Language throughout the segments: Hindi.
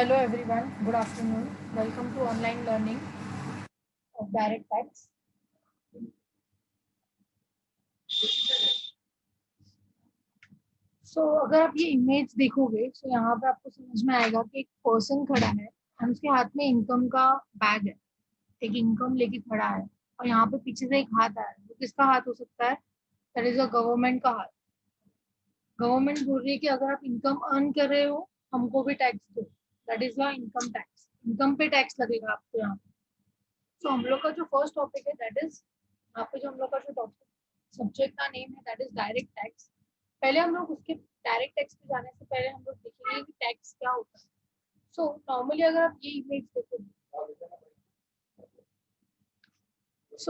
Hello everyone, good afternoon. Welcome to online learning of direct tax. अगर आप ये इमेज देखोगे तो यहाँ पे आपको समझ में आएगा कि एक पर्सन खड़ा है और उसके हाथ में इनकम का बैग है, एक इनकम लेके खड़ा है और यहाँ पे पीछे से एक हाथ आया है। तो किसका हाथ हो सकता है? दैट इज अ गवर्नमेंट का हाथ। गवर्नमेंट बोल रही है कि अगर आप इनकम अर्न कर रहे हो हमको भी टैक्स दो। That is the income tax. Income पे टैक्स लगेगा आपको यहाँ पे। तो हम लोग का जो फर्स्ट टॉपिक है दैट इज, यहाँ पे जो हम लोग का जो टॉपिक सब्जेक्ट का नेम है दैट इज डायरेक्ट टैक्स। पहले हम लोग उसके डायरेक्ट टैक्स पे जाने से पहले हम लोग देखेंगे कि टैक्स क्या होता है। सो नॉर्मली अगर आप ये इमेज देखोगे,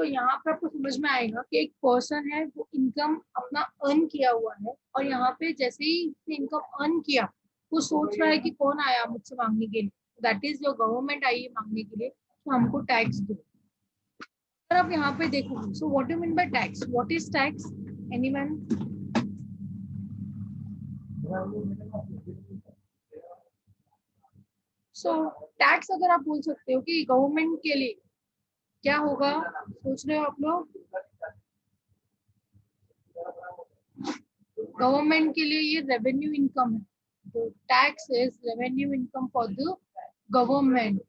यहाँ पे आपको समझ में आएगा कि एक पर्सन है वो इनकम अपना अर्न किया हुआ है और यहाँ पे जैसे ही उसने इनकम अर्न किया वो सोच रहा है कि कौन आया मुझसे मांगने के लिए। दैट इज योर गवर्नमेंट आई है मांगने के लिए तो हमको टैक्स दो। अगर आप यहाँ पे देखोगे so what do mean by tax? What is tax? Anyone? Tax अगर आप बोल सकते हो कि गवर्नमेंट के लिए क्या होगा, सोच रहे हो आप लोग? गवर्नमेंट के लिए ये रेवेन्यू इनकम है। तो tax is revenue income for the government.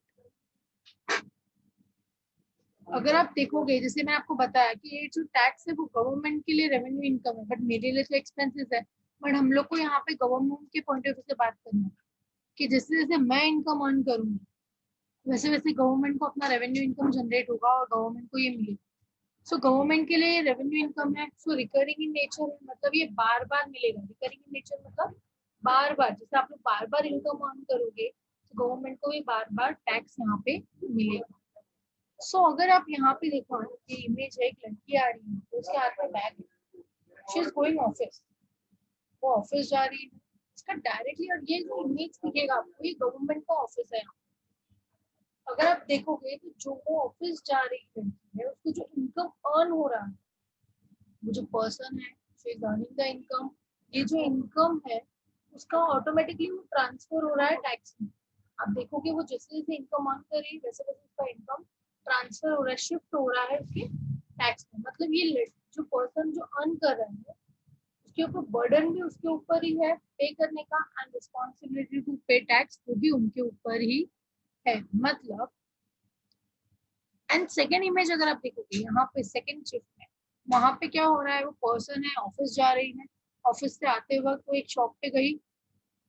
अगर आप देखोगे जैसे मैं आपको बताया कि ये जो टैक्स है वो गवर्नमेंट के लिए रेवेन्यू इनकम है, बट मेरे लिए तो एक्सपेंसेस है। बट हम लोग को यहाँ पे गवर्नमेंट के पॉइंट ऑफ व्यू से बात करना है कि जैसे जैसे मैं इनकम अर्न करूंगी वैसे वैसे गवर्नमेंट को अपना रेवेन्यू इनकम जनरेट होगा और गवर्नमेंट को ये मिलेगा। गवर्नमेंट के लिए रेवेन्यू इनकम है। रिकरिंग इन नेचर है, मतलब ये बार बार मिलेगा। रिकरिंग इन नेचर मतलब बार बार, जैसे आप लोग बार बार इनकम अर्न करोगे तो गवर्नमेंट को भी बार बार टैक्स यहाँ पे मिलेगा। अगर आप यहाँ पे देखो ये इमेज है, एक लड़की आ रही है तो उसके हाथ में बैग है। शी इज गोइंग ऑफिस, वो ऑफिस जा रही है। इसका डायरेक्टली और ये जो इमेज दिखेगा आपको ये गवर्नमेंट का ऑफिस है। अगर आप देखोगे तो जो वो ऑफिस जा रही लड़की है उसको जो इनकम अर्न हो रहा है, वो जो पर्सन है अर्निंग द इनकम, ये जो इनकम है उसका ऑटोमेटिकली वो ट्रांसफर हो रहा है टैक्स में। आप देखोगे वो जैसे जैसे इनकम अर्न कर रही है वैसे वैसे उसका इनकम ट्रांसफर हो रहा है, शिफ्ट हो रहा है उसके टैक्स में। मतलब ये जो पर्सन जो अर्न कर रहा है उसके ऊपर बर्डन भी उसके ऊपर ही है पे करने का, and responsibility to pay tax वो भी उनके ऊपर ही है। मतलब एंड सेकेंड इमेज अगर आप देखोगे यहाँ पे सेकेंड शिफ्ट में, वहां पे क्या हो रहा है, वो पर्सन है ऑफिस जा रही है। ऑफिस से आते वक्त वो एक शॉप पे गई,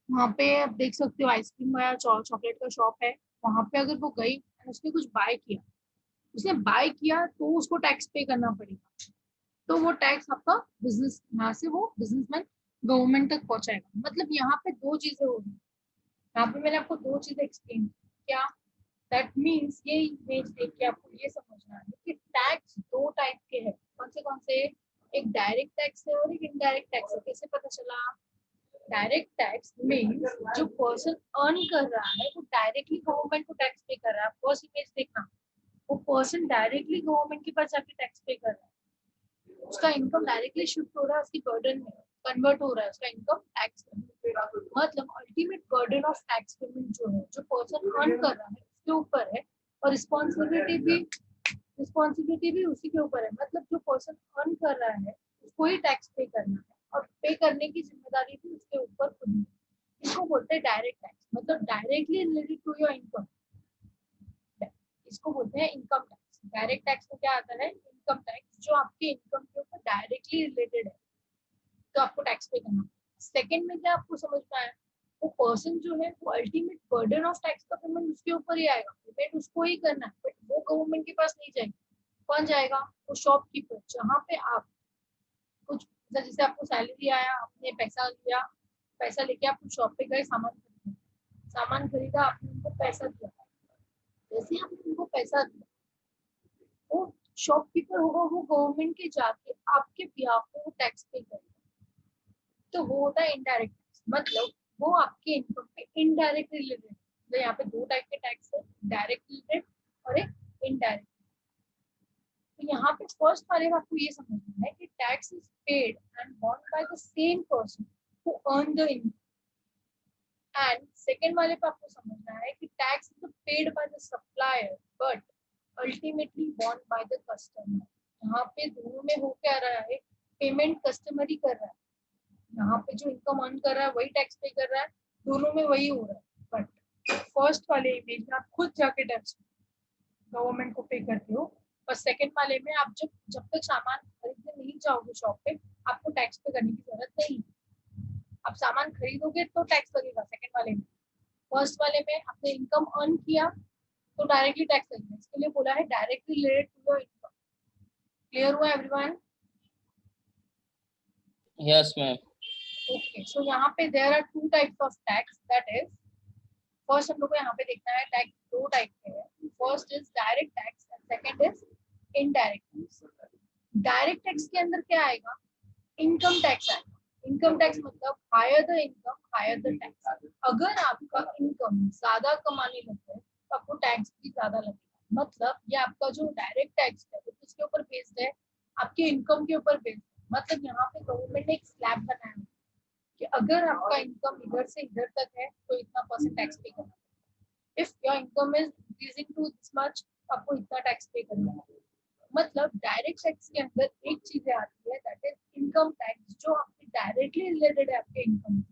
वहां पे आप देख सकते हो आइसक्रीम या चॉकलेट का शॉप है। वहां पे अगर वो गई और उसने कुछ बाय किया, उसने बाय किया तो उसको टैक्स पे करना पड़ेगा। तो वो टैक्स आपका बिजनेस, यहाँ से वो बिजनेसमैन गवर्नमेंट तक पहुंचाएगा। मतलब यहाँ पे दो चीजें हो रही है। यहाँ पे मैंने आपको दो चीजें एक्सप्लेन की। क्या? दैट मीन्स ये इमेज देख के आपको ये समझना है कि टैक्स दो टाइप के हैं। कौन से? एक डायरेक्ट टैक्स है और एक इनडायरेक्ट टैक्स है। कैसे पता चला? डायरेक्ट टैक्स मीन्स जो पर्सन अर्न कर रहा है वो डायरेक्टली गवर्नमेंट को टैक्स पे कर रहा है। फर्स्ट इमेज देखना, वो पर्सन डायरेक्टली गवर्नमेंट के पास जाके टैक्स पे कर रहा है, उसका इनकम डायरेक्टली शिफ्ट हो रहा है उसकी बर्डन में, कन्वर्ट हो रहा है उसका इनकम टैक्स में। मतलब ultimate burden of tax payment जो है जो पर्सन अर्न कर रहा है उसके ऊपर है, और रिस्पॉन्सिबिलिटी भी उसी के ऊपर है। मतलब जो पर्सन अर्न कर रहा है उसको ही टैक्स पे करना है और पे करने की जिम्मेदारी भी उसके ऊपर खुद है। इसको बोलते हैं डायरेक्ट टैक्स, मतलब directly related to your income. इसको बोलते हैं इनकम टैक्स। डायरेक्ट टैक्स में क्या आता है? इनकम टैक्स, जो आपके इनकम के ऊपर डायरेक्टली रिलेटेड है तो आपको टैक्स पे करना। सेकंड में क्या आपको समझ में आया? वो पर्सन जो है वो अल्टीमेट बर्डन ऑफ टैक्स का पेमेंट उसके ऊपर ही आएगा, पेमेंट उसको ही करना है, बट वो गवर्नमेंट के पास नहीं जाएगा। कौन जाएगा? वो शॉपकीपर। जहाँ पे आप कुछ, जैसे आपको सैलरी आया, आपने पैसा लिया, पैसा लेके आप कुछ शॉप पे गए, सामान खरीदा, आपने उनको पैसा दिया। जैसे आपने उनको पैसा दिया वो शॉपकीपर होगा, वो गवर्नमेंट के जाके आपके बिहाफ पे वो टैक्स पे करेगा। तो वो होता है इनडायरेक्ट टैक्स। मतलब वो आपके इनकम पे इनडायरेक्ट रिलेटेड। तो यहाँ पे दो टाइप के टैक्स है, डायरेक्ट रिलेटेड और एक इनडायरेक्ट। तो यहाँ पे फर्स्ट वाले में आपको ये समझना है कि tax is paid and born by the same person who earn the income, and second वाले पे आपको समझना है कि tax is paid by the supplier but ultimately born by the customer. यहाँ पे दोनों में हो क्या रहा है, पेमेंट कस्टमर ही कर रहा है, यहाँ पे जो इनकम अर्न कर रहा है वही टैक्स पे कर रहा है, दोनों में वही हो रहा है। बट फर्स्ट वाले इमेज में आप खुद जाके टैक्स गवर्नमेंट को पे करते हो, और सेकंड वाले में आप जब तक सामान खरीदने नहीं जाओगे शॉप पे, आपको टैक्स पे करने की जरूरत नहीं। आप सामान खरीदोगे तो टैक्स लगेगा सेकंड वाले में, फर्स्ट वाले में आपने इनकम अर्न किया तो डायरेक्टली टैक्स लगेगा। इसके लिए बोला है directly related to your income. Clear हुआ everyone? Yes ma'am. Okay, so यहाँ पे there are two types of tax, that is first हम लोग को यहाँ पे देखना है टैक्स दो टाइप के हैं। First is direct tax and second is indirect tax. Direct tax के अंदर क्या आएगा, इनकम टैक्स आएगा। इनकम टैक्स मतलब higher the income higher the tax. अगर आपका इनकम ज्यादा कमाने लगे तो आपको टैक्स भी ज्यादा लगेगा। मतलब ये आपका जो डायरेक्ट टैक्स है वो किसके ऊपर बेस्ड है, आपके इनकम के ऊपर बेस्ड है। मतलब यहाँ पे गवर्नमेंट ने एक स्लैब बनाया है कि अगर आपका इनकम इधर से इधर तक है तो इतना परसेंट टैक्स पे करना। If your income is increasing to this much, आपको इतना टैक्स पे करना है। मतलब डायरेक्ट टैक्स के अंदर एक चीज आती है दैट इज इनकम टैक्स, जो आपकी डायरेक्टली रिलेटेड है आपके इनकम।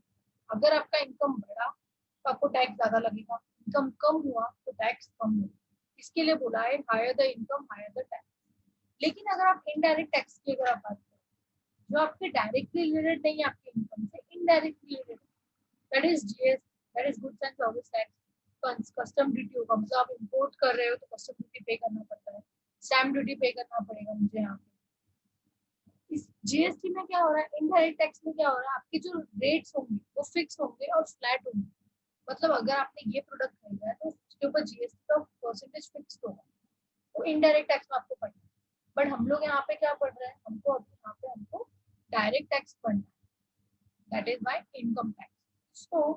अगर आपका इनकम बढ़ा तो आपको टैक्स ज्यादा लगेगा, इनकम कम हुआ तो टैक्स कम होगा। इसके लिए बोला है higher the income higher the tax. लेकिन अगर आप इनडायरेक्ट टैक्स की अगर आप बात करें, जो आपके डायरेक्टली रिलेटेड नहीं है आपके इनकम से, indirectly related, that is GST, that is goods and service tax. Custom duty होगा, मतलब आप इंपोर्ट कर रहे हो तो कस्टम ड्यूटी पे करना पड़ता है, स्टैम्प ड्यूटी पे करना पड़ेगा मुझे यहाँ पे। इस जीएसटी में क्या हो रहा है, इनडायरेक्ट टैक्स में क्या हो रहा है, आपके जो रेट्स होंगे वो फिक्स होंगे और फ्लैट होंगे। मतलब अगर आपने ये प्रोडक्ट खरीदा है तो उसके ऊपर जीएसटी का परसेंटेज फिक्स होगा, तो इनडायरेक्ट टैक्स में आपको पड़ना है। बट हम लोग यहाँ पे क्या पढ़ रहे हैं, हमको अभी यहाँ पे हमको डायरेक्ट टैक्स पढ़ना है, that is my income tax. So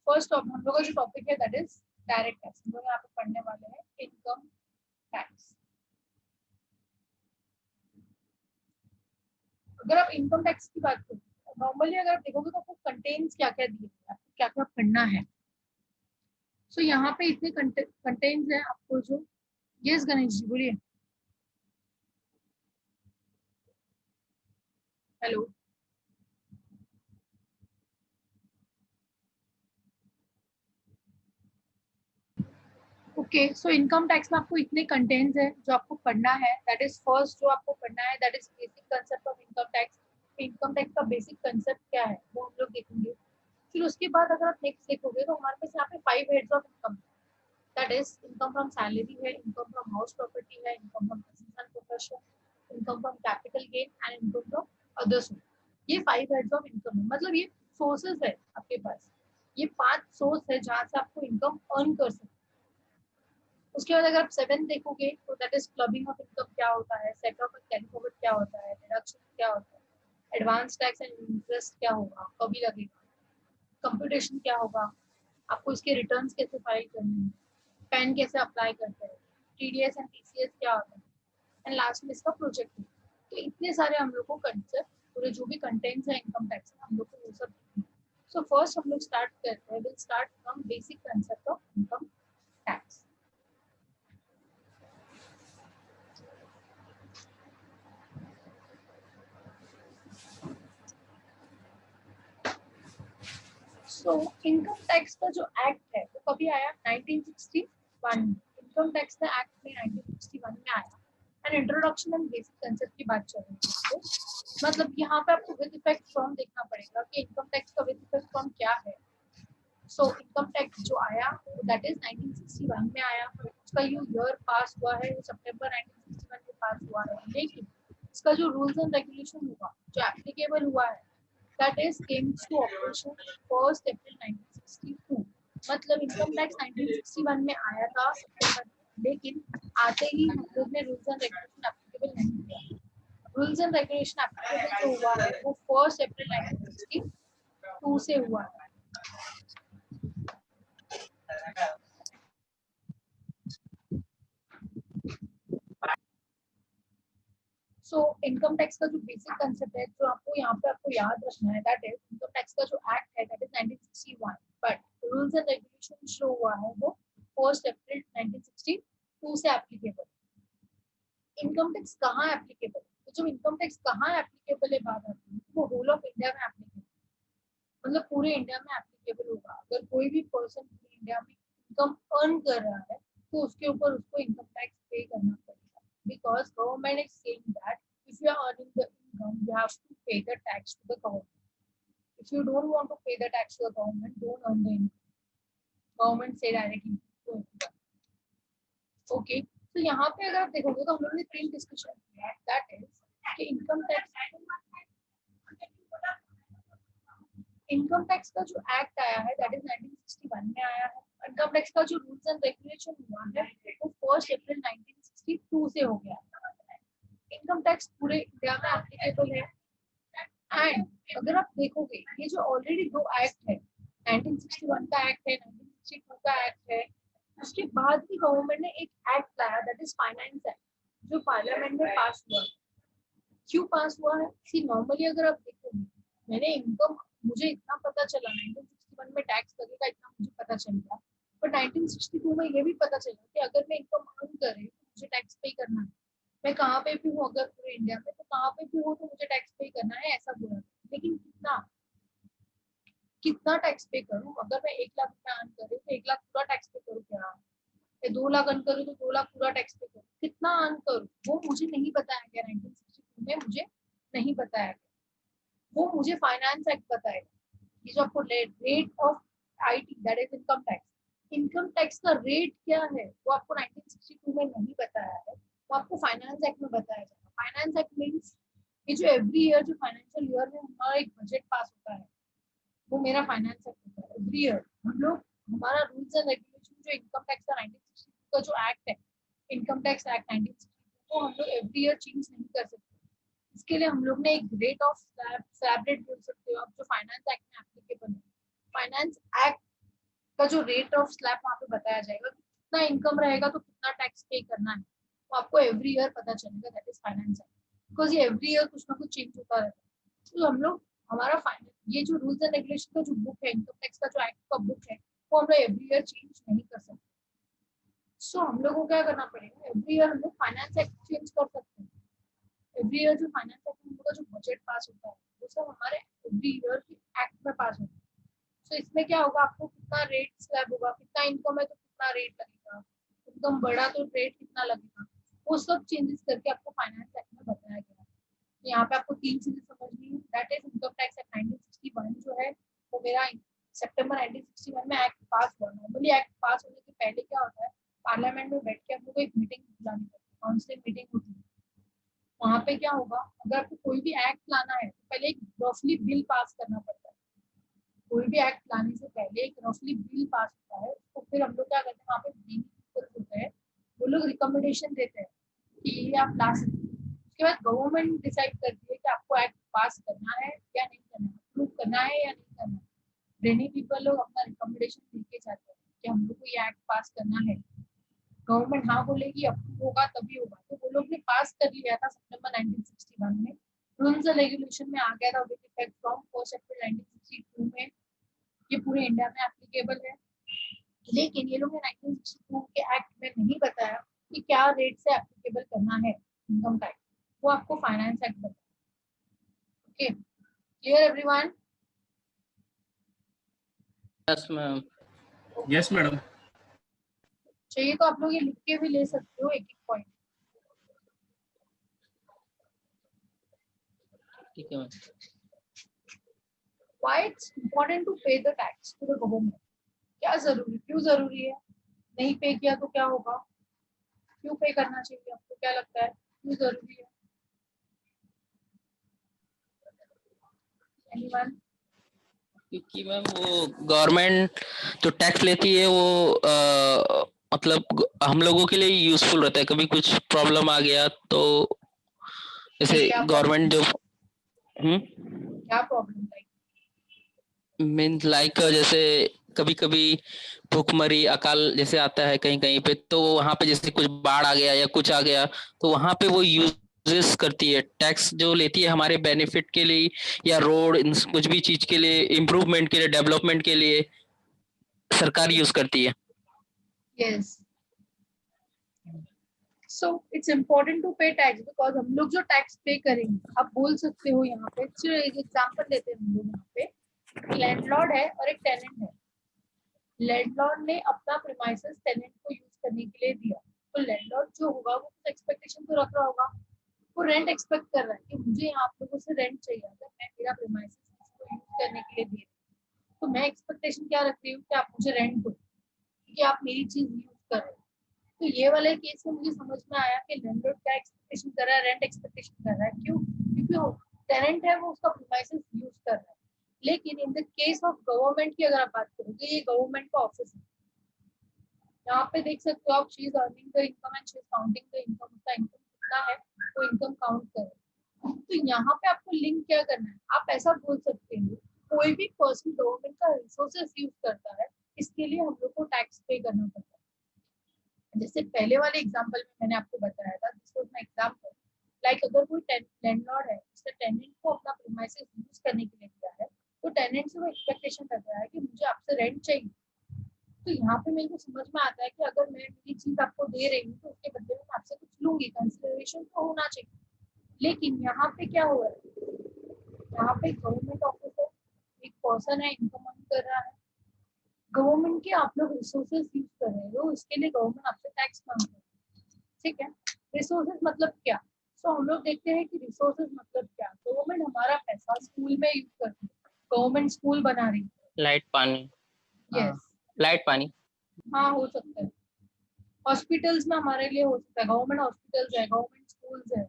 first of हम लोग का जो टॉपिक है दैट इज डायरेक्ट टैक्स। हम लोग यहाँ पे पढ़ने वाले हैं इनकम टैक्स। अगर आप इनकम टैक्स की बात करें, नॉर्मली अगर आप देखोगे तो आपको कंटेन्स क्या क्या दिए हैं, आपको क्या क्या पढ़ना है। सो यहाँ पे इतने कंटेन्स हैं आपको जो, यस गणेश जी बोलिए। Hello, okay. So income tax में आपको इतने कंटेंट्स है जो आपको पढ़ना है। दैट इज फर्स्ट जो आपको पढ़ना है that is basic concept of income tax. Income tax का बेसिक कंसेप्ट क्या है वो हम लोग देखेंगे। फिर उसके बाद अगर आप नेक्स्ट देखोगे तो हमारे पास यहाँ पे 5 heads of income, that is income from salary है, इनकम फ्रॉम हाउस प्रॉपर्टी है, income from business and profession, income from capital gain and income from others. ये 5 हेड्स ऑफ इनकम है, मतलब ये सोर्सेज है आपके पास। ये 5 सोर्स है जहाँ से आपको इनकम अर्न कर सकते। उसके बाद अगर आप 7 देखोगे तो that is clubbing of income क्या होता है, सेट ऑफ कैरी फॉरवर्ड क्या होता है, डिडक्शन क्या होता है, एडवांस टैक्स एंड इंटरेस्ट क्या होगा, कभी लगेगा, कंप्यूटेशन क्या होगा, आपको इसके रिटर्न्स कैसे फाइल करने हैं, पैन कैसे अप्लाई करते हैं, टीडीएस एंड टीसीएस क्या होता है, एंड लास्ट में इसका प्रोजेक्ट। तो इतने सारे हम लोग को कंसेप्ट, पूरे जो भी कंटेंट्स है इनकम टैक्स हम लोग को वो सब। सो फर्स्ट हम लोग स्टार्ट करते हैं, will start from basic concept of income tax. So income tax का जो एक्ट है वो कभी आया, 1961 में। इनकम टैक्स का एक्ट में 1961 में आया। And introduction and basic concept की बात चल रही है, तो मतलब यहाँ पे आपको विद इफेक्ट फ्रॉम देखना पड़ेगा कि इनकम टैक्स का विद इफेक्ट फ्रॉम क्या है। सो इनकम टैक्स जो आया दैट इज 1961 में आया। उसका जो ईयर पास हुआ है वो सितंबर 1961 में पास हुआ है, लेकिन इसका जो रूल्स एंड रेगुलेशन हुआ, जो एप्लीकेबल हुआ है, that is came to operation 1st April 1962। मतलब इनकम टैक्स 1961 में आया था सितंबर में, लेकिन आते ही हम लोग ने रूल्स एंड रेगुलेशन एप्लीकेबल नहीं किया। रूल्स एंड रेगुलेशन एप्लीकेबल जो हुआ है वो 1st अप्रैल 1962 से हुआ है। सो इनकम टैक्स का जो बेसिक कंसेप्ट है जो आपको यहाँ पे आपको याद रखना है, दैट इज इनकम टैक्स का जो एक्ट है that is 1961। But rules and regulation जो हुआ है वो 1 अप्रैल 1962 से एप्लीकेबल। इनकम टैक्स कहाँ एप्लीकेबल है? तो जब इनकम टैक्स कहाँ एप्लीकेबल है बात आती है, वो होल ऑफ इंडिया में एप्लीकेबल, मतलब पूरे इंडिया में एप्लीकेबल होगा। अगर कोई भी पर्सन पूरे इंडिया में इनकम अर्न कर रहा है तो उसके ऊपर उसको इनकम टैक्स पे करना पड़ेगा, because government is saying that if you are earning the income you have to pay the tax to the government. If you don't want to pay the tax to the government, don't earn the income. Government say directly to everyone. Okay. तो यहाँ पे अगर आप देखोगे तो हम लोगों ने 3 डिस्कशन किया, दैट इज कि इनकम टैक्स का जो एक्ट आया है दैट इज 1961 में आया है। इनकम टैक्स का जो रूल्स एंड रेगुलेशन हुआ है वो 1 अप्रैल 1962 से हो गया। इनकम टैक्स पूरे इंडिया में एप्लीकेबल है। एंड अगर आप देखोगे ये जो ऑलरेडी 2 एक्ट है, 1961 का एक्ट है, 1962 का एक्ट है, उसके बाद भी गवर्नमेंट ने एक एक्ट लाया दैट इज फाइनेंस एक्ट, जो पार्लियामेंट में पास हुआ। क्यों पास हुआ है? सी नॉर्मली अगर आप देखोगे, मैंने इनकम मुझे इतना पता चला 1961 में टैक्स लगेगा इतना मुझे पता चल गया, बट 1962 में ये भी पता चला कि अगर मैं इनकम अर्न करे तो मुझे टैक्स पे करना है। मैं कहाँ पे भी हूँ अगर पूरे इंडिया में, तो कहाँ पे भी हूँ तो मुझे टैक्स पे करना है, ऐसा बोला। लेकिन कितना कितना टैक्स पे करूँ? अगर मैं 1 लाख रुपया अर्न करूँ तो 1 लाख पूरा टैक्स पे करूँ क्या? 2 लाख अर्न करूँ तो 2 लाख पूरा टैक्स पे करूँ? कितना अर्न करूँ वो मुझे नहीं बताया गया 1962 में, मुझे नहीं बताया गया। वो मुझे फाइनेंस एक्ट बताएगा। ये जो आपको rate of IT that is income tax का रेट क्या है वो आपको 1962 में नहीं बताया है, वो आपको फाइनेंस एक्ट में बताया जाएगा। फाइनेंस एक्ट मीन्स ये जो एवरी ईयर जो फाइनेंशियल ईयर में हमारा एक बजट पास होता है वो मेरा फाइनेंस एक्ट होता है। एवरी ईयर हम लोग हमारा रूल्स एंड रेगुलेशन जो इनकम टैक्स का 1962 का जो एक्ट है, इनकम टैक्स एक्ट 1962, वो हम लोग एवरी ईयर चेंज नहीं कर सकते। इसके लिए हम लोग ने एक रेट ऑफ स्लैब रेट बोल सकते हो आप, जो फाइनेंस एक्ट में एप्लीकेबल है। फाइनेंस एक्ट का जो रेट ऑफ स्लैब वहाँ पे बताया जाएगा कि कितना इनकम रहेगा तो कितना टैक्स पे करना है, तो आपको एवरी ईयर पता चलेगा, that is finance act. Because ये एवरी ईयर कुछ ना कुछ चेंज होता रहता है। तो हम लोग हमारा फाइनेंस ये जो रूल्स एंड रेगुलेशन का जो बुक है, इनकम टैक्स का जो एक्ट का बुक है, वो हम लोग एवरी ईयर चेंज नहीं कर सकते। सो हम लोग को क्या करना पड़ेगा, एवरी ईयर हम लोग फाइनेंस एक्ट चेंज कर सकते हैं। एवरी ईयर जो फाइनेंस एक्ट का जो बजट पास होता है वो सब हमारे एवरी ईयर के एक्ट में पास होता है। तो इसमें क्या होगा, आपको कितना रेट स्लैब होगा, कितना इनकम है तो कितना रेट लगेगा, इनकम बढ़ा तो रेट कितना लगेगा, वो सब चेंजेस करके आपको फाइनेंस एक्ट में बताया गया है। तो यहाँ पे आपको 3 चीजें समझनी है, that is income tax act 1961 जो है वो मेरा सितंबर 1961 में एक्ट पास हुआ। नॉर्मली एक्ट पास होने के पहले क्या होता है, पार्लियामेंट में बैठ के हम लोग को एक मीटिंग बुलानी पड़ती है, काउंसिल मीटिंग होती है। वहाँ पे क्या होगा, अगर आपको कोई भी एक्ट लाना है तो पहले एक रफली बिल पास करना पड़ता है। कोई भी एक्ट लाने से पहले एक रफली बिल पास होता है, तो फिर हम लोग क्या करते हैं, वहाँ पे होते हैं, वो लोग रिकमेंडेशन देते हैं कि ये आप ला सकते हैं। उसके बाद गवर्नमेंट डिसाइड करती है कि आपको एक्ट पास करना है या नहीं करना है, अप्रूव करना है या नहीं करना है। रेनी पीपल लोग अपना रिकमेंडेशन देके जाते हैं कि हम लोग को ये एक्ट पास करना है। गवर्नमेंट हाँ बोलेगी, अप्रूव होगा तभी होगा। तो वो लोग ने पास कर लिया था सितंबर 1961 में, रूल्स एंड रेगुलेशन में आ गया था विद इफेक्ट फ्रॉम 1 अप्रैल 1962 में। ये पूरे इंडिया में एप्लीकेबल है। लेकिन ये लोग ने 1962 के एक्ट में नहीं बताया कि क्या रेट से एप्लीकेबल करना है इनकम टैक्स, वो आपको फाइनेंस एक्ट बताया। Okay, clear everyone? Yes ma'am. Yes madam. चाहिए तो आप लोग ये लिख के भी ले सकते हो एक एक पॉइंट। ठीक है ma'am. Why it's important to pay the tax to the government? क्या जरूरी, क्यों जरूरी है? नहीं पे किया तो क्या होगा? क्यों पे करना चाहिए, आपको क्या लगता है क्यों जरूरी है? Anyone? क्योंकि मैम वो गवर्नमेंट जो टैक्स लेती है वो मतलब हम लोगों के लिए यूजफुल रहता है। कभी कुछ प्रॉब्लम आ गया तो जैसे गवर्नमेंट जो क्या प्रॉब्लम मीन्स लाइक जैसे कभी कभी भूखमरी अकाल जैसे आता है कहीं कहीं पे, तो वहां पे जैसे कुछ बाढ़ आ गया या कुछ आ गया तो वहां पे वो यूजेस करती है, टैक्स जो लेती है हमारे बेनिफिट के लिए या रोड कुछ भी चीज के लिए, इम्प्रूवमेंट के लिए, डेवलपमेंट के लिए। सरकार यूज करती है। Yes, so it's important to pay tax because हम लोग जो टैक्स पे करेंगे, आप बोल सकते हो यहाँ पे, चलो एक एग्जांपल लेते हैं हम लोग। यहाँ पे लैंडलॉर्ड है और एक टेनेंट है। लैंडलॉर्ड ने अपना प्रीमाइसेस टेनेंट को यूज करने के लिए दिया, तो लैंडलॉर्ड जो होगा वो कुछ एक्सपेक्टेशन तो रख रहा होगा, वो रेंट एक्सपेक्ट कर रहा है कि मुझे आप लोगों से रेंट चाहिए, अगर मैं मेरा प्रीमाइसेस इसको यूज करने के लिए दे रही हूँ तो मैं एक्सपेक्टेशन क्या रख रही हूँ कि आप मुझे रेंट दो, कि आप मेरी चीज यूज कर रहे हो। तो ये वाले केस में मुझे समझ में आया कि लैंडलॉर्ड क्या एक्सपेक्टेशन कर रहा है, रेंट एक्सपेक्टेशन कर रहा है। क्यों? क्योंकि टेनेंट है वो उसका प्रीमाइसेस यूज कर रहा है। लेकिन in the case of government की अगर आप बात करोगे, ये गवर्नमेंट का ऑफिस है, यहाँ पे देख सकते हो आप, she is earning the income and she is counting the income, उसका इनकम कितना है वो इनकम काउंट करे। तो यहाँ पे आपको लिंक क्या करना है, आप ऐसा बोल सकते हो कोई भी पर्सन गवर्नमेंट का रिसोर्सेज यूज करता है, इसके लिए हम लोग को टैक्स पे करना पड़ता है। जैसे पहले वाले एग्जांपल में मैंने आपको बताया था, this was my example, like अगर कोई लैंडलॉर्ड है, उसने टेनेंट को अपना प्रीमाइसेस यूज करने के लिए दिया है, तो टेनेंट से वो एक्सपेक्टेशन रख रहा है कि मुझे आपसे रेंट चाहिए। तो यहाँ पे मेरे को समझ में आता है कि अगर मैं मेरी चीज आपको दे रही हूँ तो उसके बदले में आपसे कुछ लूंगी, कंसिडरेशन तो होना चाहिए। लेकिन यहाँ पे क्या हो रहा है, यहाँ पे गवर्नमेंट ऑफिस है, एक पर्सन है, इनकम अर्न कर रहा है, गवर्नमेंट के आप लोग रिसोर्सेज यूज कर रहे हो, इसके लिए गवर्नमेंट आपसे टैक्स मांग रही है। ठीक है, रिसोर्सेज मतलब क्या? सो हम लोग देखते हैं कि रिसोर्सेज मतलब क्या। गवर्नमेंट हमारा पैसा स्कूल में यूज करती है, गवर्नमेंट स्कूल बना रही है। लाइट पानी। यस, लाइट पानी। हाँ हो सकता है। हॉस्पिटल्स में हमारे लिए हो सकता है, गवर्नमेंट हॉस्पिटल्स है, गवर्नमेंट स्कूल्स है,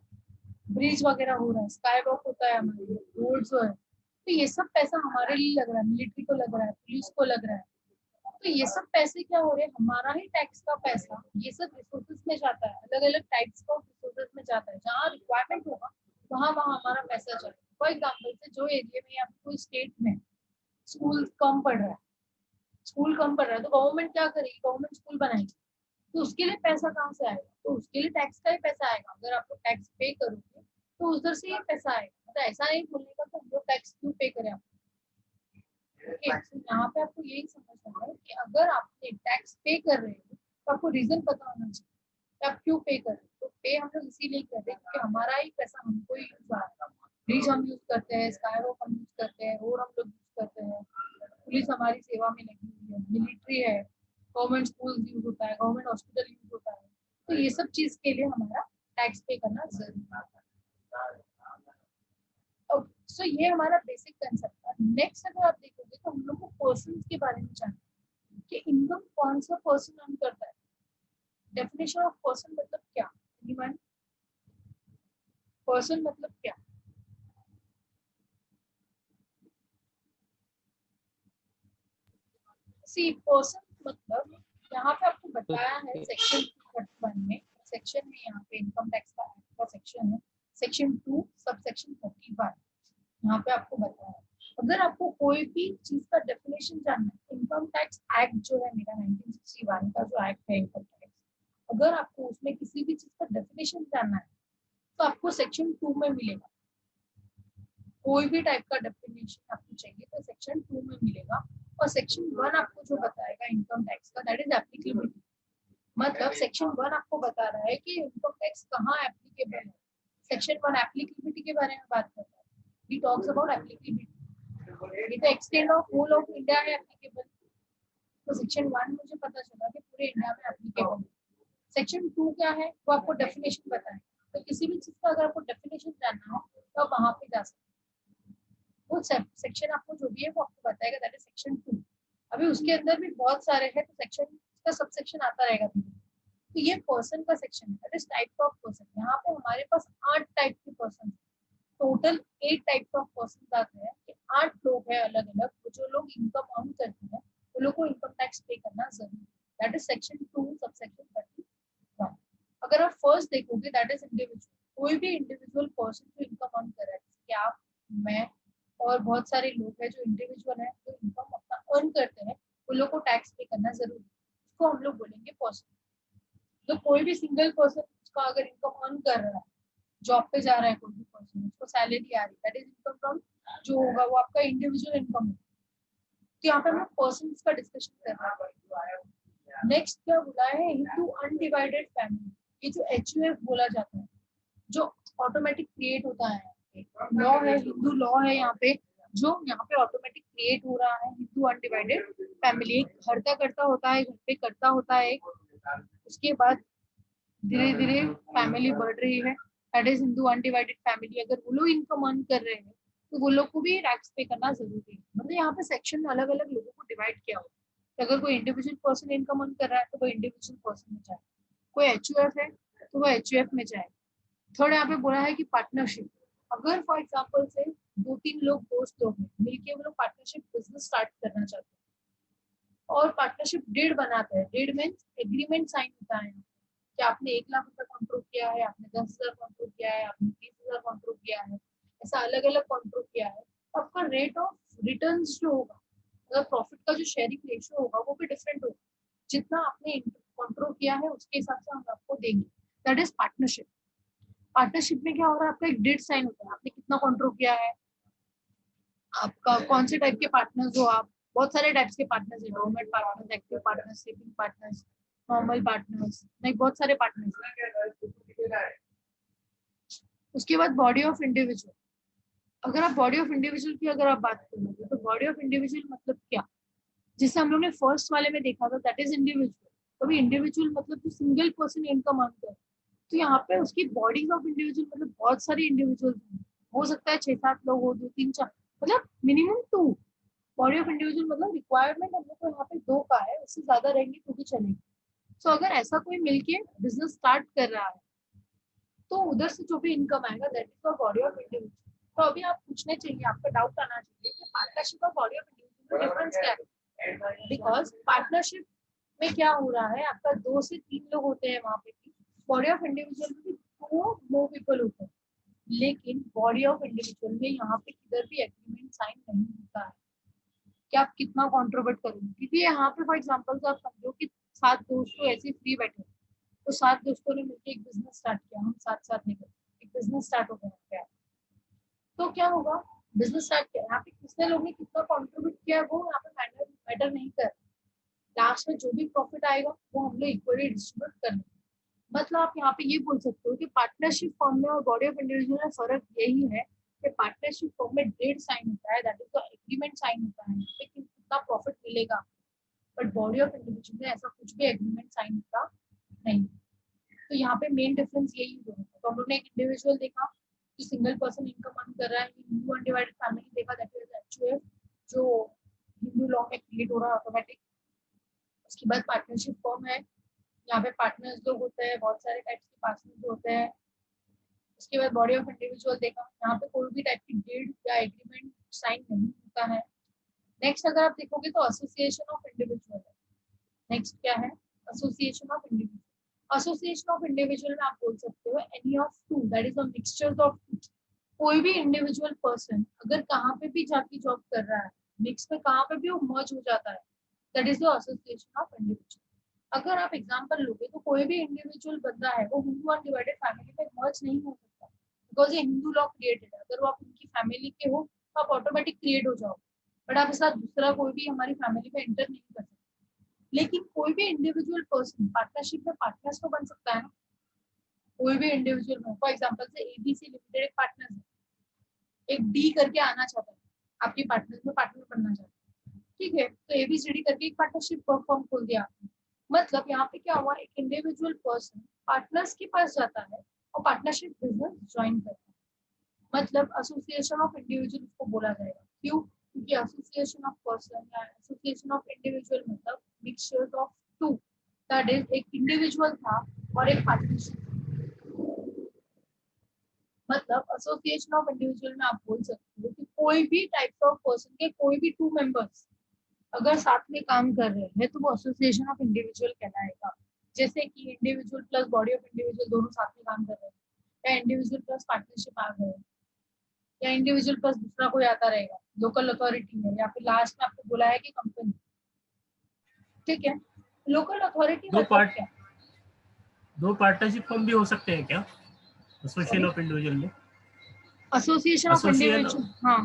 ब्रिज वगैरह हो रहा है, स्काई वॉक होता है हमारे लिए, रोड्स है, तो ये सब पैसा हमारे लिए लग रहा है, मिलिट्री को लग रहा है, पुलिस को लग रहा है। तो ये सब पैसे क्या हो रहे हैं, हमारा ही टैक्स का पैसा ये सब रिसोर्सेज में जाता है, अलग अलग टाइप्स का रिसोर्सेज में जाता है, जहाँ रिक्वायरमेंट होगा वहाँ वहाँ हमारा पैसा जाएगा। फॉर एग्जाम्पल से जो एरिया में या कोई स्टेट में स्कूल कम पड़ रहा है, स्कूल कम पड़ रहा है, तो गवर्नमेंट क्या करेगी, गवर्नमेंट स्कूल बनाएगी, तो उसके लिए पैसा कहाँ से आएगा, तो उसके लिए टैक्स का ही पैसा आएगा। अगर आपको टैक्स पे करोगे तो उधर से ही पैसा आएगा, मतलब ऐसा नहीं बोलने का तो हम लोग टैक्स क्यों पे करें आप। ओके, तो यहाँ पे आपको यही समझना है कि अगर आप टैक्स पे कर रहे हो तो आपको रीजन पता होना चाहिए कि आप क्यों पे कर रहे हो। तो पे हम लोग इसीलिए कर रहे हैं क्योंकि हमारा ही पैसा हमको ही यूज आ रहा है। ब्रिज हम यूज करते हैं, स्काई वॉक हम यूज करते हैं, रोड हम लोग यूज करते हैं, पुलिस हमारी सेवा में लगी हुई है, मिलिट्री है, गवर्नमेंट स्कूल यूज होता है, गवर्नमेंट हॉस्पिटल यूज होता है। तो ये सब चीज के लिए हमारा टैक्स पे करना जरूरी है। सो ये हमारा बेसिक कंसेप्ट था। नेक्स्ट अगर आप देखोगे तो हम लोग को पर्सन के बारे में जानना है कि इनकम कौन सा पर्सन अर्न करता है। डेफिनेशन ऑफ पर्सन मतलब क्या, एनीवन? पर्सन मतलब क्या? सी पर्सन मतलब यहाँ पे आपको बताया है सेक्शन 31 में, सेक्शन है यहाँ पे इनकम टैक्स का एक्ट का सेक्शन है, सेक्शन 2 सब सेक्शन 31। यहाँ पे आपको बताया है अगर आपको कोई भी चीज का डेफिनेशन जानना है, इनकम टैक्स एक्ट जो है मेरा 1961 का जो एक्ट है इनकम टैक्स, अगर आपको उसमें किसी भी चीज का डेफिनेशन जानना है तो आपको सेक्शन 2 में मिलेगा। कोई भी टाइप का डेफिनेशन आपको चाहिए तो सेक्शन 2 में मिलेगा। और सेक्शन 1 आपको जो बताएगा इनकम टैक्स का, दैट इज एप्लीकेबिलिटी। मतलब सेक्शन 1 आपको बता रहा है कि इनकम टैक्स कहाँ एप्लीकेबल है। सेक्शन 1 एप्लीकेबिलिटी के बारे में बात करता है, ही टॉक्स अबाउट एप्लीकेबिलिटी, ये तो extend of whole of India है एप्लीकेबल। तो सेक्शन 1 मुझे पता चला कि पूरे इंडिया में एप्लीकेबल है। सेक्शन 2 क्या है वो आपको डेफिनेशन बताएगा, तो किसी भी चीज का अगर आपको डेफिनेशन जानना हो तो आप वहां पे जा सकते हैं। वो सेक्शन आपको जो भी है वो आपको बताएगा, दैट इज सेक्शन 2। अभी उसके अंदर भी बहुत सारे हैं, तो सेक्शन का सब सेक्शन आता रहेगा। तो ये पर्सन का सेक्शन है, that is type of person. यहाँ पे हमारे पास 8 टाइप के person, total 8 type of person आते हैं कि 8 लोग हैं अलग अलग, जो लोग इनकम अर्न करते हैं वो लोग को इनकम टैक्स पे करना जरूरी है। That is section 2 sub section 31। अगर आप फर्स्ट देखोगे दैट इज इंडिविजुअल, कोई भी इंडिविजुअल पर्सन जो इनकम अर्न कर रहा है, जैसे आप, मैं और बहुत सारे लोग हैं जो इंडिविजुअल हैं जो इनकम अपना अर्न करते हैं, उन लोग को टैक्स पे करना जरूरी है, उसको हम लोग बोलेंगे पर्सन। तो कोई भी सिंगल पर्सन उसका अगर इनकम अर्न कर रहा है, जॉब पे जा रहा है कोई भी पर्सन, उसको सैलरी आ रही है, दैट इज इनकम फ्रॉम, जो होगा वो आपका इंडिविजुअल इनकम है। तो यहाँ पे हम पर्सन का डिस्कशन कर रहे हैं। नेक्स्ट क्या बोला है, हिंदू अनडिवाइडेड फैमिली। ये जो HUF बोला जाता है, जो ऑटोमेटिक क्रिएट होता है, लॉ है, हिंदू लॉ है यहाँ पे, जो यहाँ पे ऑटोमेटिक क्रिएट हो रहा है। हिंदू अनडिवाइडेड फैमिली, एक हरता करता होता है, घर पे करता होता है, उसके बाद धीरे धीरे फैमिली बढ़ रही है, that is Hindu undivided family. अगर वो लोग इनकम अर्न कर रहे हैं तो वो लोग को भी टैक्स पे करना जरूरी है। मतलब यहाँ पे सेक्शन में अलग अलग लोगों को डिवाइड किया हुआ है। अगर कोई इंडिविजुअल पर्सन इनकम अर्न कर रहा है तो वो इंडिविजुअल पर्सन में जाए, कोई HUF है तो वो HUF में जाए। थर्ड यहाँ पे बोला है कि पार्टनरशिप, अगर फॉर एग्जाम्पल से 2-3 लोग दोस्त लोग हैं, मिलके वो लोग पार्टनरशिप बिजनेस स्टार्ट करना चाहते हैं और पार्टनरशिप डीड बनाते हैं। डीड मीन्स एग्रीमेंट साइन होता है कि आपने 1 लाख रुपए कॉन्ट्रोल किया है, आपने 10,000 कॉन्ट्रोल किया है, आपने 30,000 कॉन्ट्रोल किया है, ऐसा अलग अलग कॉन्ट्रोल किया है। तो आपका रेट ऑफ रिटर्न जो होगा, अगर प्रॉफिट का जो शेयरिंग रेशियो होगा वो भी डिफरेंट होगा। जितना आपने कॉन्ट्रोल किया है उसके हिसाब से हम आपको देंगे, दैट इज पार्टनरशिप। पार्टनरशिप में क्या हो रहा है, आपका एक डेट साइन होता है, आपने कितना कंट्रोल किया है, आपका कौन से टाइप के पार्टनर्स हो आप। बहुत सारे टाइप्स के पार्टनर्स है, doormat partners, active partners, sleeping partners, normal partners, नहीं बहुत सारे पार्टनर्स। उसके बाद बॉडी ऑफ इंडिविजुअल। अगर आप बॉडी ऑफ इंडिविजुअल की अगर आप बात करोगे तो बॉडी ऑफ इंडिविजुअल मतलब क्या, जिसे हम लोग ने फर्स्ट वाले में देखा था, दैट इज इंडिविजुअल। तो इंडिविजुअल मतलब जो सिंगल पर्सन इनकम अर्न करे, तो यहाँ पे उसकी बॉडीज ऑफ इंडिविजुअल मतलब बहुत सारे इंडिविजुअल हो सकता है, 6-7 लोग हो, 2-3-4, मतलब मिनिमम 2। बॉडी ऑफ इंडिविजुअल मतलब रिक्वायरमेंट हम लोग को यहाँ पे 2 का है, उससे ज्यादा रहेंगे तो भी चलेगी। सो अगर ऐसा कोई मिलके बिजनेस स्टार्ट कर रहा है तो उधर से जो भी इनकम आएगा that is body of individual. तो अभी आप पूछने चाहिए, आपका डाउट आना चाहिए कि पार्टनरशिप और बॉडी ऑफ इंडिविजुअल में डिफरेंस क्या है। बिकॉज पार्टनरशिप में क्या हो रहा है, आपका 2 से 3 लोग होते हैं वहां पे भी। बॉडी ऑफ इंडिविजुअल में भी 2 पीपल होते हैं, लेकिन बॉडी ऑफ इंडिविजुअल में यहाँ पे किधर भी एग्रीमेंट साइन नहीं होता है कि आप कितना कॉन्ट्रीब्यूट करोगे। क्योंकि यहाँ पे फॉर एग्जाम्पल आप समझो कि 7 दोस्तों ऐसे फ्री बैठे, तो 7 दोस्तों ने मिलकर एक बिजनेस स्टार्ट किया, हम साथ साथ निकल एक बिजनेस स्टार्ट हो गया। तो क्या होगा, बिजनेस स्टार्ट किया, यहाँ पे कितने लोग ने कितना कॉन्ट्रीब्यूट किया है वो यहाँ पे मैटर नहीं कर। लास्ट में जो भी प्रॉफिट आएगा वो हम लोग इक्वली डिस्ट्रीब्यूट कर लेंगे। मतलब आप यहाँ पे ये बोल सकते हो कि पार्टनरशिप फॉर्म में और बॉडी ऑफ इंडिविजुअल में फर्क यही है कि पार्टनरशिप फॉर्म में डेट साइन होता है, that is the agreement sign होता है लेकिन कितना प्रॉफिट मिलेगा। बट बॉडी ऑफ इंडिविजुअल में ऐसा कुछ भी एग्रीमेंट साइन होता नहीं। तो यहाँ पे मेन डिफरेंस यही है। तो हम लोग ने एक इंडिविजुअल देखा जो सिंगल पर्सन इनकम अर्न कर रहा है, हिंदू अनडिवाइडेड फैमिली देखा, दैट इज HUF जो हिंदू लॉ में क्रिएट हो रहा है ऑटोमेटिक। उसके बाद पार्टनरशिप फॉर्म है, यहाँ पे पार्टनर्स लोग होते हैं, बहुत सारे टाइप्स के पार्टनर्स होते हैं। उसके बाद बॉडी ऑफ इंडिविजुअल देखा, यहाँ पे कोई भी टाइप की डीड या एग्रीमेंट साइन नहीं होता है। नेक्स्ट अगर आप देखोगे तो एसोसिएशन ऑफ इंडिविजुअल है। नेक्स्ट क्या है, association of individual. Association of individual में आप बोल सकते हो any of two, that is a mixture of two. कोई भी इंडिविजुअल पर्सन अगर कहाँ पे भी जाके जॉब कर रहा है, मिक्स में कहाँ पे भी वो मर्ज हो जाता है, that is the association of individual. अगर आप एग्जांपल लोगे तो कोई भी इंडिविजुअल बंदा है वो हिंदू अनडिवाइडेड फैमिली में मर्ज नहीं हो सकता, बिकॉज ये हिंदू लॉ क्रिएटेड है। अगर वो आप उनकी फैमिली के हो तो आप ऑटोमेटिक क्रिएट हो जाओगे, बट आप साथ दूसरा कोई भी हमारी फैमिली में एंटर नहीं कर सकते। लेकिन कोई भी इंडिविजुअल पर्सन पार्टनरशिप में पार्टनर्स तो बन सकता है ना, कोई भी इंडिविजुअल में। फॉर एग्जांपल से ABC लिमिटेड एक पार्टनर है, एक D करके आना चाहता है आपकी पार्टनर में पार्टनर बनना चाहता है, ठीक है, तो ABCD करके एक पार्टनरशिप फर्म खोल दिया आपने। मतलब यहाँ पे क्या हुआ, एक इंडिविजुअल पर्सन पार्टनर्स के पास जाता है और पार्टनरशिप बिजनेस ज्वाइन करता है। मतलब एसोसिएशन ऑफ इंडिविजुअल उसको बोला जाएगा। क्यों, क्योंकि एसोसिएशन ऑफ पर्सन या एसोसिएशन ऑफ इंडिविजुअल मतलब mixture of two, that is एक इंडिविजुअल था और एक पार्टनरशिप। मतलब एसोसिएशन ऑफ इंडिविजुअल में आप बोल सकते हो कि कोई भी टाइप ऑफ पर्सन के कोई भी 2 मेंबर्स अगर साथ में काम कर रहे हैं तो वो एसोसिएशन ऑफ इंडिविजुअल कहलाएगा। जैसे कि individual plus body of individual दोनों साथ में काम कर रहे हैं, या इंडिविजुअल प्लस पार्टनरशिप आ गए, या इंडिविजुअल प्लस दूसरा कोई आता रहेगा, लोकल अथॉरिटी है, या फिर लास्ट में आपको बोला है कि कंपनी, ठीक है। लोकल अथॉरिटी मतलब क्या, 2 पार्टनरशिप फॉर्म भी हो सकते हैं क्या एसोसिएशन ऑफ इंडिविजुअल में? एसोसिएशन ऑफ इंडिविजुअल, हाँ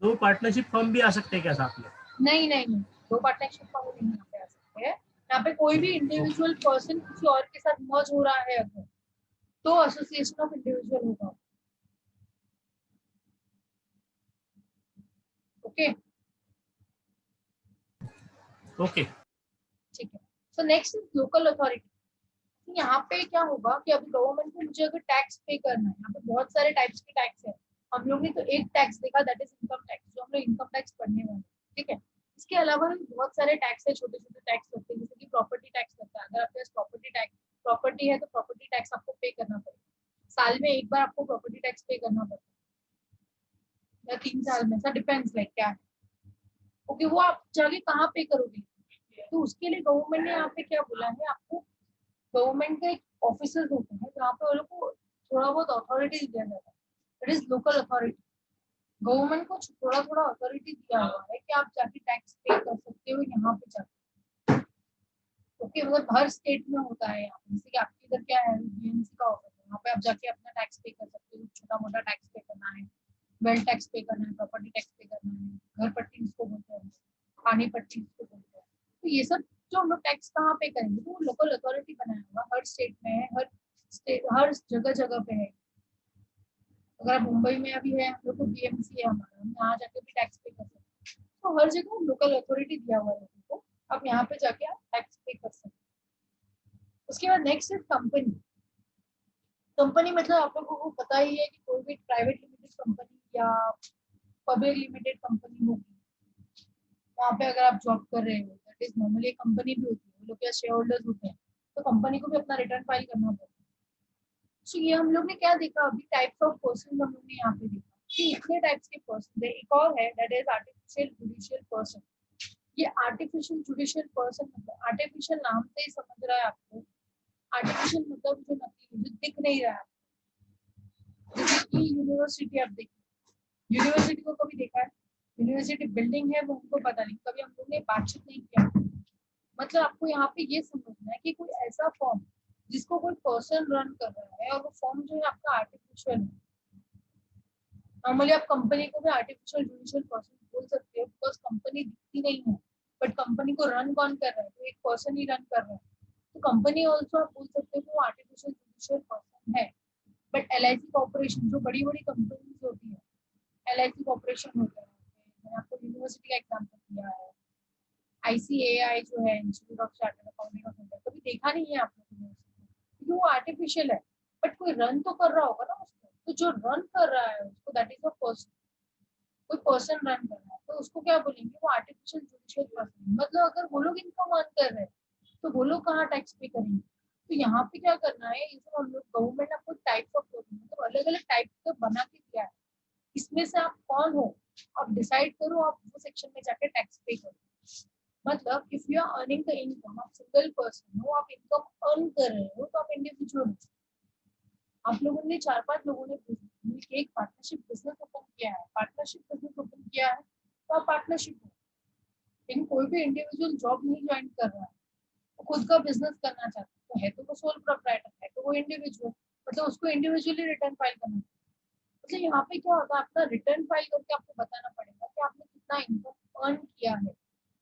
2 पार्टनरशिप फर्म भी आ सकते हैं क्या साथ में? नहीं नहीं नहीं, दो पार्टनरशिप फॉर्म नहीं यहाँ पे आ सकते हैं। यहाँ पे कोई भी इंडिविजुअल पर्सन किसी और के साथ मर्ज हो रहा है अगर, तो एसोसिएशन ऑफ इंडिविजुअल होगा। Okay okay. ठीक है। So next is local authority. यहाँ पे क्या होगा कि अभी गवर्नमेंट को मुझे अगर टैक्स पे करना है, यहाँ पे बहुत सारे टाइप्स के टैक्स है। हम लोग ने तो एक टैक्स देखा, दैट इज इनकम टैक्स, जो हम लोग इनकम टैक्स पढ़ने वाले हैं, ठीक है। इसके अलावा भी बहुत सारे टैक्स है, छोटे छोटे टैक्स लगते हैं, जैसे कि प्रॉपर्टी टैक्स लगता है। अगर आपके पास प्रॉपर्टी है तो प्रॉपर्टी टैक्स आपको पे करना पड़ेगा। साल में एक बार आपको प्रॉपर्टी टैक्स पे करना पड़ता है, या 3 साल में, ऐसा डिपेंड्स लाइक क्या है। ओके, वो आप जाके कहाँ पे करोगे? तो उसके लिए गवर्नमेंट ने यहाँ पे क्या बोला है आपको, गवर्नमेंट के ऑफिसर्स होते हैं जहाँ पे वो लोग को थोड़ा बहुत अथॉरिटी दिया जाता है, it is local authority. Government को थोड़ा थोड़ा अथॉरिटी दिया हुआ है कि आप जाके टैक्स पे कर सकते हो यहाँ पे जाके। ओके, मतलब हर स्टेट में होता है यहाँ पे, जैसे कि आपके इधर क्या है, बीएमसी का ऑफिस है, वहाँ पे आप जाके अपना टैक्स पे कर सकते हो। छोटा मोटा टैक्स पे करना है, वेल्थ टैक्स पे करना है, प्रॉपर्टी टैक्स पे करना है, घर पट्टी इसको बोलते हैं, पानी पट्टी इसको बोलते हैं। तो ये सब जो हम लोग टैक्स कहाँ पे करेंगे, तो लोकल अथॉरिटी बनाया हुआ हर स्टेट में है, हर स्टेट हर जगह जगह पे है। अगर आप मुंबई में अभी है, हम लोग को बीएमसी है हमारा, हम यहाँ जाके भी टैक्स पे कर सकते हैं। तो हर जगह लोकल अथॉरिटी दिया हुआ है लोगों को, आप यहाँ पे जाके आप टैक्स पे कर सकते हैं। उसके बाद नेक्स्ट है कंपनी। कंपनी मतलब आप लोगों को पता ही है कि कोई भी प्राइवेट लिमिटेड कंपनी या पब्लिक लिमिटेड कंपनी होगी, वहाँ पे अगर आप जॉब कर रहे हो, दैट इज नॉर्मली कंपनी भी होती है, वो लोग क्या शेयर होल्डर्स होते हैं, तो कंपनी को भी अपना रिटर्न फाइल करना पड़ता है। तो ये हम लोग ने क्या देखा, अभी टाइप्स ऑफ पर्सन हम लोग ने यहाँ पे देखा कि इतने टाइप्स के पर्सन है। एक और है, that is artificial judicial person. ये आर्टिफिशियल जुडिशियल पर्सन मतलब, आर्टिफिशियल नाम से ही समझ रहा है आपको, आर्टिफिशियल मतलब जो नकली, जो दिख नहीं रहा है। जैसे कि यूनिवर्सिटी आप देखिए, यूनिवर्सिटी को कभी देखा है? यूनिवर्सिटी बिल्डिंग है वो हमको पता नहीं, कभी हम लोग ने बातचीत नहीं किया। मतलब आपको यहाँ पे ये समझना है कि कोई ऐसा फॉर्म जिसको कोई पर्सन रन कर रहा है, और वो फॉर्म जो है आपका आर्टिफिशियल है। नॉर्मली आप कंपनी को भी आर्टिफिशियल जुडिशियल पर्सन बोल सकते हो, बिकॉज कंपनी दिखती नहीं है, बट कंपनी को रन कौन कर रहा है, तो एक पर्सन ही रन कर रहा है। तो कंपनी ऑल्सो आप बोल सकते हो कि वो आर्टिफिशियल जुडिशियल पर्सन है। बट एलआईसी कॉर्पोरेशन, जो बड़ी बड़ी कंपनीज होती है, एलआईसी कॉर्पोरेशन होता है, मैंने आपको यूनिवर्सिटी का एग्जाम्पल दिया है। आईसीएआई जो है, institute of chartered accountant of India, कभी देखा नहीं है आप लोगों ने उसको, क्योंकि वो आर्टिफिशियल है। बट कोई रन तो कर रहा होगा ना उसको, तो जो रन कर रहा है उसको, दैट इज अ पर्सन। कोई पर्सन रन कर रहा है, तो उसको क्या बोलेंगे, वो आर्टिफिशियल जुडिशियल पर्सन। मतलब अगर वो लोग इनकम अर्न कर रहे हैं, तो वो लोग कहाँ टैक्स पे करेंगे? तो यहाँ पे क्या करना है, ये सब हम लोग, गवर्नमेंट आपको टाइप्स ऑफ पर्सन मतलब अलग अलग टाइप का बना के दिया है, इसमें से आप कौन हो, आप डिसाइड करो, आप वो सेक्शन में जाके टैक्स पे करो। मतलब if you are earning the income, आप सिंगल पर्सन हो, आप इनकम अर्न कर रहे हो, तो आप इंडिविजुअल हो। आप लोगों ने 4-5 लोगों ने मिलकर एक पार्टनरशिप बिजनेस ओपन किया है, पार्टनरशिप बिजनेस ओपन किया है, तो आप पार्टनरशिप हो। लेकिन कोई भी इंडिविजुअल जॉब नहीं ज्वाइन कर रहा है, वो खुद का बिजनेस करना चाहता है, तो है तो वो सोल प्रोप्राइटर है, तो वो इंडिविजुअल, मतलब उसको इंडिविजुअली रिटर्न फाइल करना। मतलब यहाँ पे क्या होता है, अपना रिटर्न फाइल करके आपको बताना पड़ेगा कि आपने कितना इनकम अर्न किया है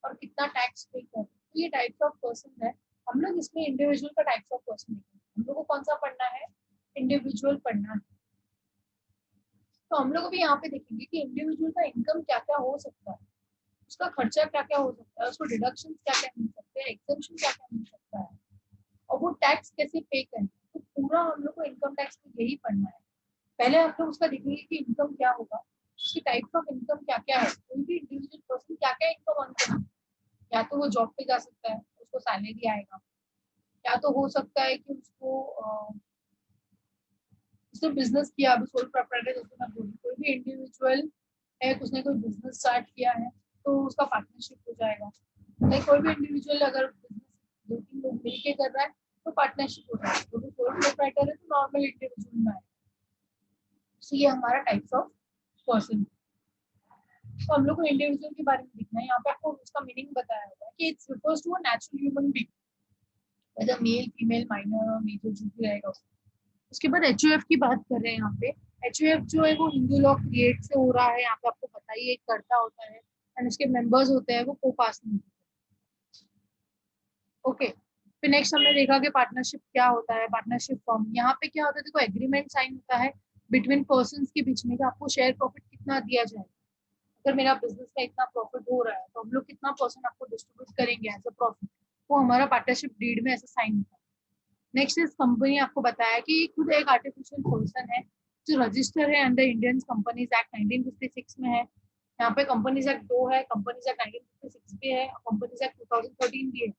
और कितना टैक्स पे कर। तो ये टाइप्स ऑफ पर्सन है। हम लोग इसमें इंडिविजुअल का टाइप्स ऑफ पर्सन देखेंगे। हम लोग को कौन सा पढ़ना है, इंडिविजुअल पढ़ना है। तो हम लोग भी यहाँ पे देखेंगे कि इंडिविजुअल का इनकम क्या क्या हो सकता है, उसका खर्चा क्या क्या हो सकता है, उसको डिडक्शन क्या क्या मिल सकते हैं, एग्जेम्पशन क्या क्या मिल सकता है, और वो टैक्स कैसे पे करें। तो पूरा हम लोग को इनकम टैक्स में यही पढ़ना है। पहले हम लोग उसका देखेंगे कि इनकम क्या होगा, उसकी टाइप्स ऑफ इनकम क्या क्या है, कोई भी इंडिविजुअल पर्सन क्या क्या इनकम अर्न करता है। या तो वो जॉब पे जा सकता है, उसको सैलरी आएगा, या तो हो सकता है कि उसको उसने बिजनेस किया, अभी सोल प्रोप्राइटर जैसे मैं बोली, कोई भी इंडिविजुअल है, उसने कोई बिजनेस स्टार्ट किया है, तो उसका पार्टनरशिप हो जाएगा। नहीं, कोई भी इंडिविजुअल अगर बिजनेस 2-3 लोग मिलके कर रहा है, तो पार्टनरशिप हो जाएगा। तो सोल प्रोप्राइटर है तो नॉर्मल इंडिविजुअल में आएगा। तो ये हमारा टाइप्स ऑफ पर्सन। तो हम लोग को इंडिविजुअल के बारे में देखना है। यहाँ पे आपको उसका मीनिंग बताया हुआ है कि it's refers to a natural human being, whether male female minor major जो भी रहेगा। उसके बाद एचयूएफ की बात कर रहे हैं यहाँ पे। एचयूएफ जो है वो हिंदू लॉ क्रिएट से हो रहा है, यहाँ पे आपको पता ही है, करता होता है एंड उसके मेंबर्स होते हैं वो को पास नहीं होते। ओके, फिर नेक्स्ट हमने देखा कि पार्टनरशिप क्या होता है। पार्टनरशिप फॉर्म, यहाँ पे क्या होता है, देखो एग्रीमेंट साइन होता है बिटवीन पर्संस के बीच में कि आपको शेयर प्रॉफिट कितना दिया जाए। अगर मेरा बिजनेस में इतना प्रॉफिट हो रहा है तो हम लोग कितना परसेंट आपको डिस्ट्रीब्यूट करेंगे एज अ प्रॉफिट, वो हमारा पार्टनरशिप डीड में ऐसा साइन होता है। नेक्स्ट इज कंपनी, आपको बताया कि खुद एक आर्टिफिशियल पर्सन है जो रजिस्टर है अंडर इंडियन कंपनीज एक्ट 1956 में है। यहाँ पे कंपनीज एक्ट 2 है, कंपनीज एक्ट 1956 भी है, कंपनीज एक्ट 2013 भी है।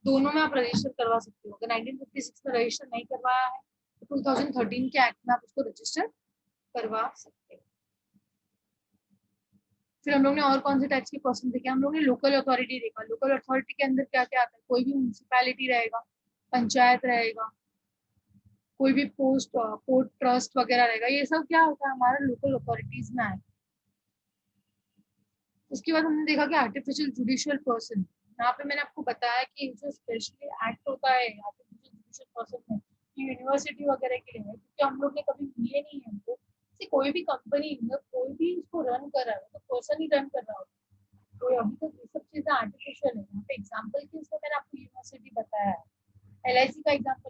दोनों में आप रजिस्टर करवा सकते हो। अगर 1956 में रजिस्टर नहीं करवाया है तो 2013 के एक्ट में आप उसको रजिस्टर करवा सकते हो। फिर हम लोग ने और कौन से टाइप्स के पर्सन देखे, हम लोग ने लोकल अथॉरिटी देखा। लोकल अथॉरिटी के अंदर क्या क्या आता है, कोई भी म्यूनिसिपैलिटी रहेगा, पंचायत रहेगा, कोई भी पोर्ट ट्रस्ट वगैरह रहेगा, ये सब क्या होता है हमारा लोकल अथॉरिटीज में आए। उसके बाद हमने देखा कि आर्टिफिशियल जुडिशियल पर्सन, यहाँ पे मैंने आपको बताया कि जो स्पेशली एक्ट होता है आर्टिफिशियल जुडिशियल पर्सन में, यूनिवर्सिटी वगैरह के लिए है, क्योंकि हम लोग ने कभी मिले नहीं है हमको। कोई भी कंपनी मतलब कोई भी इसको रन कर रहा है तो पर्सन ही रन कर रहा होता है। तो अभी तक ये सब चीजें आर्टिफिशियल है। यहाँ पे एग्जाम्पल के उसमें मैंने आपको यूनिवर्सिटी बताया है, LIC का एग्जाम्पल